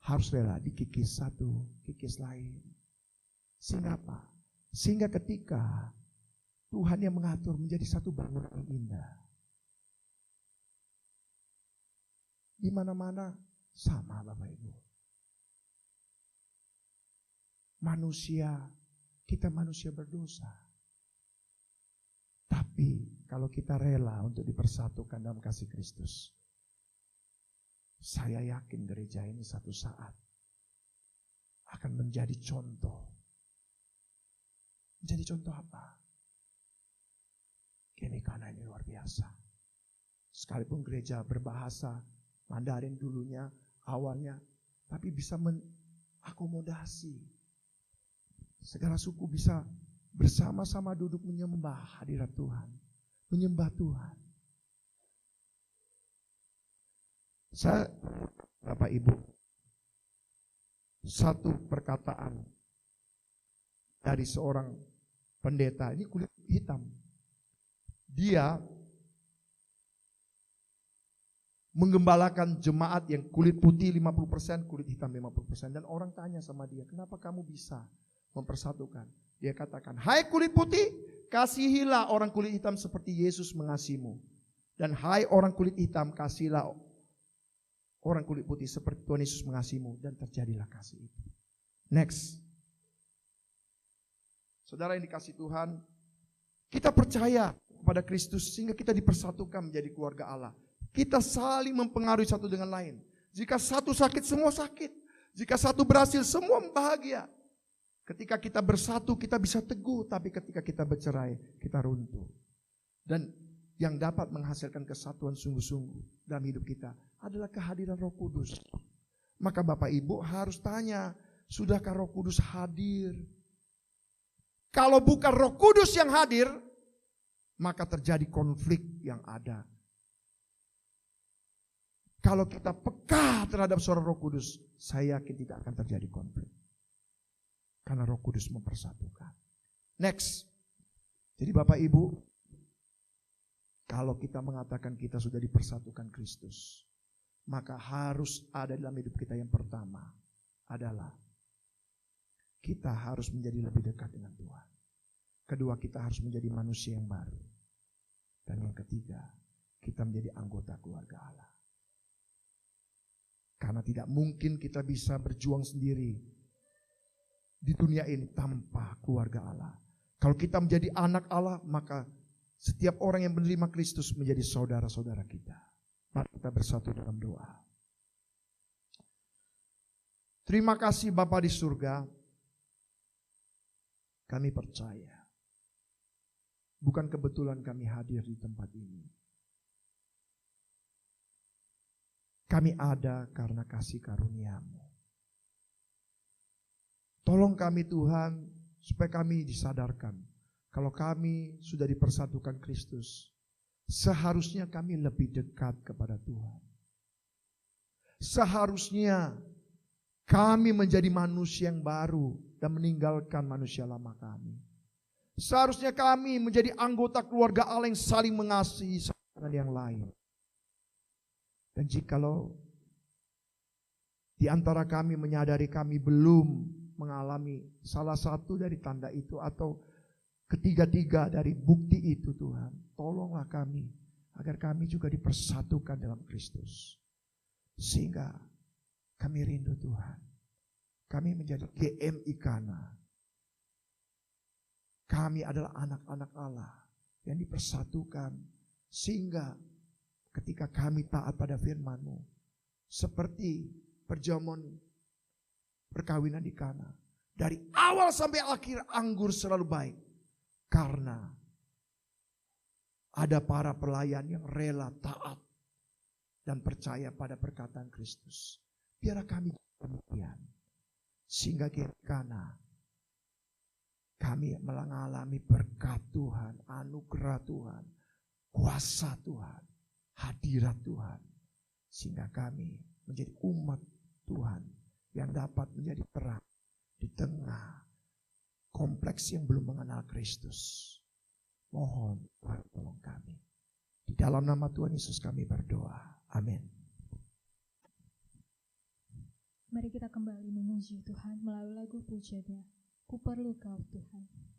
harus rela dikikis satu, kikis lain. Sehingga apa? Sehingga ketika Tuhan yang mengatur menjadi satu bangunan yang indah. Di mana-mana Sama Bapak Ibu. Kita manusia berdosa. Tapi kalau kita rela untuk dipersatukan dalam kasih Kristus, saya yakin gereja ini satu saat akan menjadi contoh. Menjadi contoh apa? Gemekana ini luar biasa. Sekalipun gereja berbahasa Mandarin dulunya, awalnya, tapi bisa mengakomodasi. Segala suku bisa bersama-sama duduk menyembah hadirat Tuhan. Menyembah Tuhan. Saya, Bapak Ibu, satu perkataan dari seorang pendeta, ini kulit hitam. Dia menggembalakan jemaat yang kulit putih 50%, kulit hitam 50%. Dan orang tanya sama dia, kenapa kamu bisa mempersatukan? Dia katakan, hai kulit putih, kasihilah orang kulit hitam seperti Yesus mengasihimu. Dan hai orang kulit hitam, kasihilah orang kulit putih seperti Tuhan Yesus mengasihimu. Dan terjadilah kasih itu. Next. Saudara yang dikasih Tuhan, kita percaya kepada Kristus sehingga kita dipersatukan menjadi keluarga Allah. Kita saling mempengaruhi satu dengan lain. Jika satu sakit, semua sakit. Jika satu berhasil, semua bahagia. Ketika kita bersatu, kita bisa teguh. Tapi ketika kita bercerai, kita runtuh. Dan yang dapat menghasilkan kesatuan sungguh-sungguh dalam hidup kita adalah kehadiran Roh Kudus. Maka Bapak Ibu harus tanya, sudahkah Roh Kudus hadir? Kalau bukan Roh Kudus yang hadir, maka terjadi konflik yang ada. Kalau kita peka terhadap suara Roh Kudus, saya yakin tidak akan terjadi konflik. Karena Roh Kudus mempersatukan. Next. Jadi Bapak Ibu, kalau kita mengatakan kita sudah dipersatukan Kristus, maka harus ada dalam hidup kita yang pertama adalah kita harus menjadi lebih dekat dengan Tuhan. Kedua, kita harus menjadi manusia yang baru. Dan yang ketiga, kita menjadi anggota keluarga Allah. Karena tidak mungkin kita bisa berjuang sendiri di dunia ini tanpa keluarga Allah. Kalau kita menjadi anak Allah, maka setiap orang yang menerima Kristus menjadi saudara-saudara kita. Mari kita bersatu dalam doa. Terima kasih Bapa di surga. Kami percaya. Bukan kebetulan kami hadir di tempat ini. Kami ada karena kasih karunia-Mu. Tolong kami Tuhan, supaya kami disadarkan. Kalau kami sudah dipersatukan Kristus, seharusnya kami lebih dekat kepada Tuhan. Seharusnya kami menjadi manusia yang baru dan meninggalkan manusia lama kami. Seharusnya kami menjadi anggota keluarga Allah yang saling mengasihi satu dengan yang lain. Dan jikalau di antara kami menyadari kami belum mengalami salah satu dari tanda itu atau ketiga-tiga dari bukti itu Tuhan, tolonglah kami agar kami juga dipersatukan dalam Kristus. Sehingga kami rindu Tuhan. Kami menjadi GMI Kana. Kami adalah anak-anak Allah yang dipersatukan sehingga ketika kami taat pada firman-Mu, seperti perjamuan perkawinan di Kana, dari awal sampai akhir anggur selalu baik, karena ada para pelayan yang rela taat dan percaya pada perkataan Kristus. Biarlah kami demikian, sehingga di Kana kami mengalami berkat Tuhan, anugerah Tuhan, kuasa Tuhan, hadirat Tuhan. Sehingga kami menjadi umat Tuhan yang dapat menjadi terang di tengah kompleks yang belum mengenal Kristus. Mohon Tuhan tolong kami. Di dalam nama Tuhan Yesus kami berdoa. Amin. Mari kita kembali memuji Tuhan melalui lagu pujiannya. Ku perlu Kau Tuhan.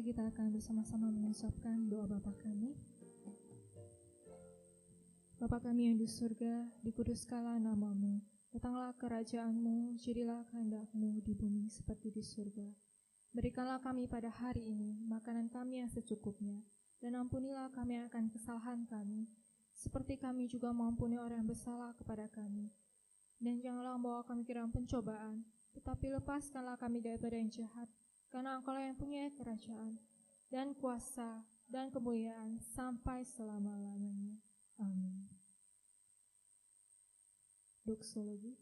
Mari kita akan bersama-sama mengucapkan doa Bapa kami. Bapa kami yang di surga, dikuduskanlah nama-Mu. Datanglah kerajaan-Mu, jadilah kehendak-Mu di bumi seperti di surga. Berikanlah kami pada hari ini makanan kami yang secukupnya, dan ampunilah kami akan kesalahan kami, seperti kami juga mengampuni orang yang bersalah kepada kami. Dan janganlah membawa kami ke dalam pencobaan, tetapi lepaskanlah kami daripada yang jahat, karena Engkau-lah yang punya kerajaan, dan kuasa, dan kemuliaan, sampai selama-lamanya. Amin. Doksologi.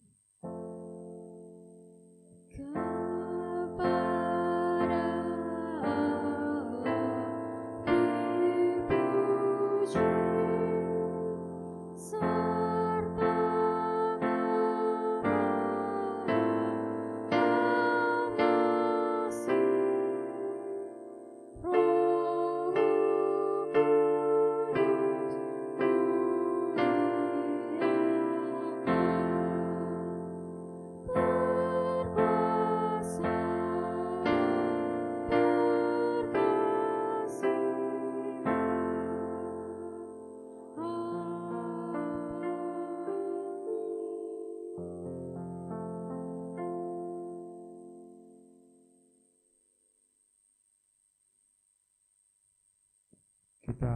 Kita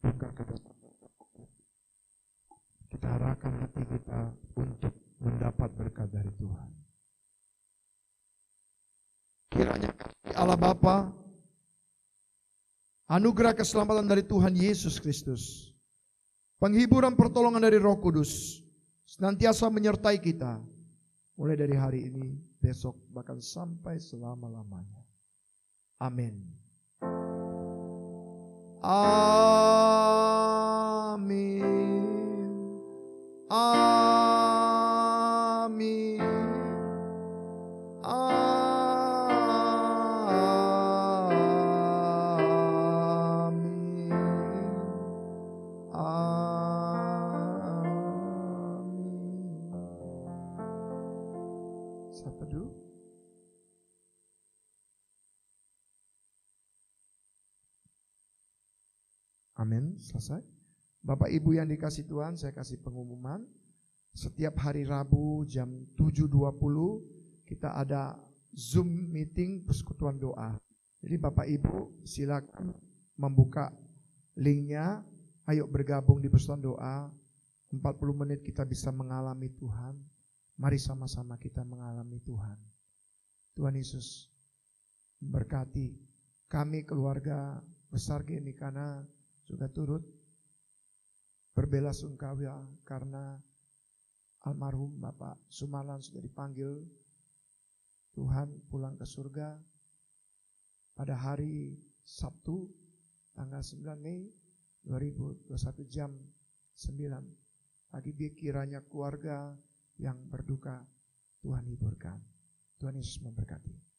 buka ke dalam. Kita arahkan hati kita untuk mendapat berkat dari Tuhan. Kiranya Allah Bapa, anugerah keselamatan dari Tuhan Yesus Kristus, penghiburan pertolongan dari Roh Kudus, senantiasa menyertai kita, mulai dari hari ini, besok, bahkan sampai selama-lamanya. Amin. Amin. Amin. Amin. Amin. Satu dulu. Amin, selesai. Bapak Ibu yang dikasih Tuhan, saya kasih pengumuman. Setiap hari Rabu jam 7.20 kita ada Zoom meeting persekutuan doa. Jadi Bapak Ibu silakan membuka linknya. Ayo bergabung di persekutuan doa. 40 menit kita bisa mengalami Tuhan. Mari sama-sama kita mengalami Tuhan. Tuhan Yesus memberkati kami keluarga besar Genikana juga turut berbelasungkawa karena almarhum Bapak Sumalan sudah dipanggil Tuhan pulang ke surga pada hari Sabtu tanggal 9 Mei 2021 jam 9 pagi. Kiranya keluarga yang berduka Tuhan hiburkan. Tuhan Yesus memberkati.